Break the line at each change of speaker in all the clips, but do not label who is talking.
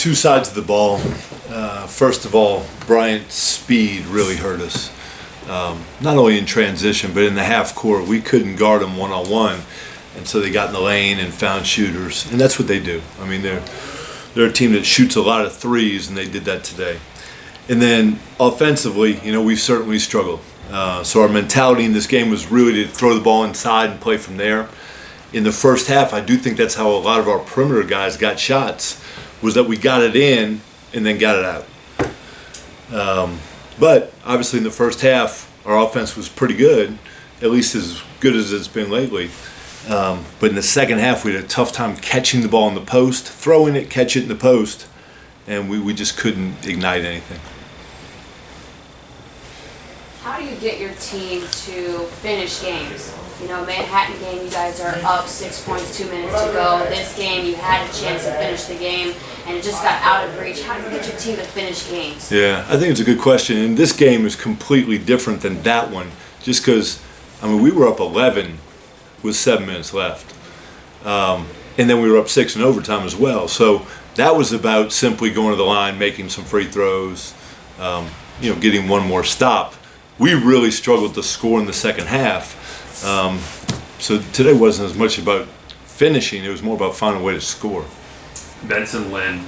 two sides of the ball. First of all, Bryant's speed really hurt us. Not only in transition, but in the half court. We couldn't guard him one-on-one, and so they got in the lane and found shooters, and that's what they do. I mean, they're a team that shoots a lot of threes, and they did that today. And then offensively, we've certainly struggled. So our mentality in this game was really to throw the ball inside and play from there. In the first half, I do think that's how a lot of our perimeter guys got shots, was that we got it in and then got it out. But obviously in the first half, our offense was pretty good, at least as good as it's been lately. But in the second half, we had a tough time catching the ball in the post, throwing it, catch it in the post, and we just couldn't ignite anything.
How do you get your team to finish games? Manhattan game, you guys are up 6 points, 2 minutes to go. This game, you had a chance to finish the game, and it just got out of reach. How do you get your team to finish games?
Yeah, I think it's a good question. And this game is completely different than that one, just because, we were up 11 with 7 minutes left. And then we were up 6 in overtime as well. So that was about simply going to the line, making some free throws, getting one more stop. We really struggled to score in the second half. So today wasn't as much about finishing, it was more about finding a way to score.
Benson Lynn,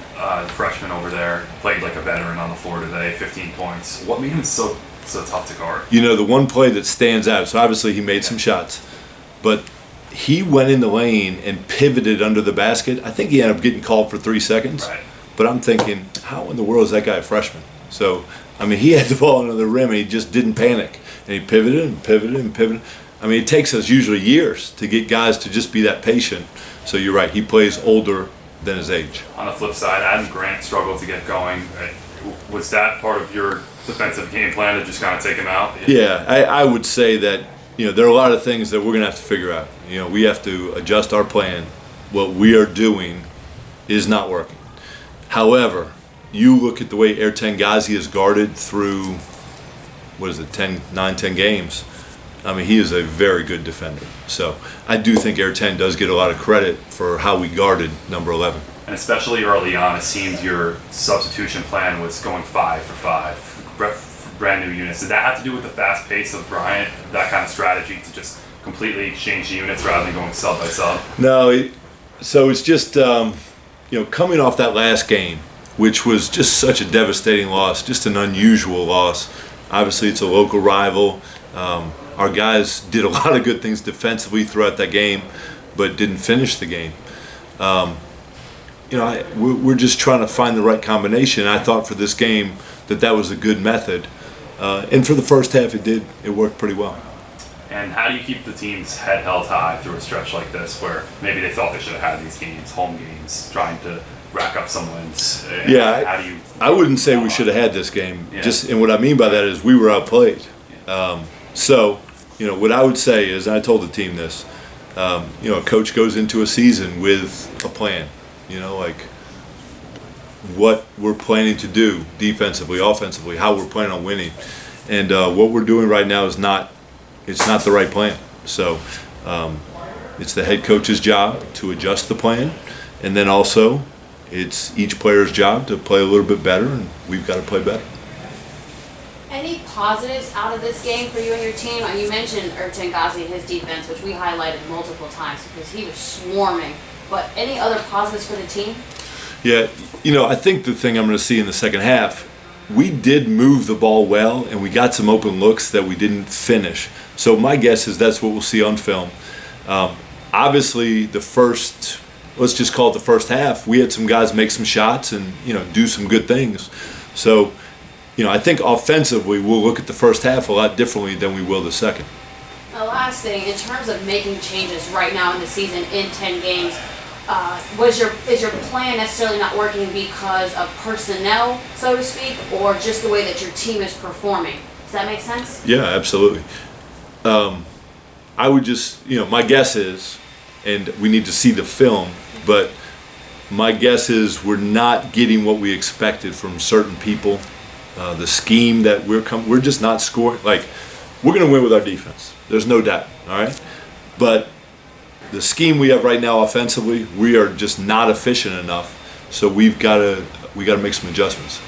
freshman over there, played like a veteran on the floor today, 15 points. What made him so tough to guard?
The one play that stands out, so obviously he made some shots, but he went in the lane and pivoted under the basket. I think he ended up getting called for 3 seconds.
Right.
But I'm thinking, how in the world is that guy a freshman? So, he had the ball under the rim and he just didn't panic. And he pivoted and pivoted and pivoted. It takes us usually years to get guys to just be that patient. So you're right, he plays older than his age.
On the flip side, Adam Grant struggled to get going. Was that part of your defensive game plan to just kind of take him out?
Yeah, I would say that, there are a lot of things that we're going to have to figure out. We have to adjust our plan. What we are doing is not working. However, you look at the way Ertan Ghazi is guarded through, 9-10 games. He is a very good defender. So I do think Ertan does get a lot of credit for how we guarded number 11.
And especially early on, it seemed your substitution plan was going 5 for 5, brand new units. Did that have to do with the fast pace of Bryant, that kind of strategy to just completely change the units rather than going sub by sub?
No, so it's just, coming off that last game, which was just such a devastating loss, just an unusual loss. Obviously, it's a local rival. Our guys did a lot of good things defensively throughout that game, but didn't finish the game. We're just trying to find the right combination. I thought for this game that was a good method. And for the first half, it worked pretty well.
And how do you keep the team's head held high through a stretch like this where maybe they thought they should have had these games, home games, trying to rack up some wins?
I wouldn't say we should have had this game.
Yeah.
And what I mean by that is we were outplayed. So, what I would say is, and I told the team this, a coach goes into a season with a plan, like what we're planning to do defensively, offensively, how we're planning on winning. And what we're doing right now is not the right plan. So it's the head coach's job to adjust the plan, and then also it's each player's job to play a little bit better, and we've got to play better.
Any positives out of this game for you and your team? You mentioned Ertan Ghazi and his defense, which we highlighted multiple times because he was swarming. But any other positives for the team?
Yeah, I think the thing I'm going to see in the second half, we did move the ball well, and we got some open looks that we didn't finish. So my guess is that's what we'll see on film. Obviously, let's just call it the first half, we had some guys make some shots and, do some good things. So, I think offensively we'll look at the first half a lot differently than we will the second.
The last thing, in terms of making changes right now in the season in 10 games, is your plan necessarily not working because of personnel, so to speak, or just the way that your team is performing? Does that make sense?
Yeah, absolutely. I would just, my guess is, and we need to see the film, but my guess is we're not getting what we expected from certain people. The scheme that we're just not scoring. Like, we're going to win with our defense. There's no doubt, all right? But the scheme we have right now offensively, we are just not efficient enough. So we've got to we got to make some adjustments.